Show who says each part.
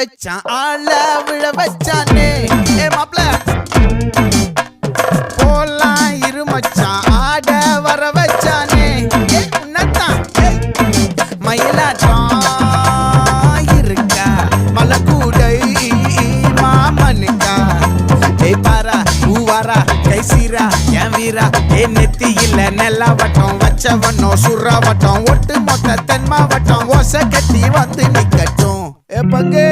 Speaker 1: வச்சான் ஆள விழ வச்சானே ஏ மாப்ள போலாம் இரு மச்சான் ஆட வர வச்சானே ஏ உன்னதான் மயிலாட்டம் இருக்கா மலக்கூடை மாமனுக்கா ஏ பாரா ஊவாரா கைசீரா என் வீரா ஏ நெத்தி இல்ல நெல்லாவட்டம் வச்சவனும் சுறாவட்டம் ஒட்டு மொத்த தென் மாவட்டம் ஓசை கட்டி வந்து நிக்கட்டும் ஏ பங்கே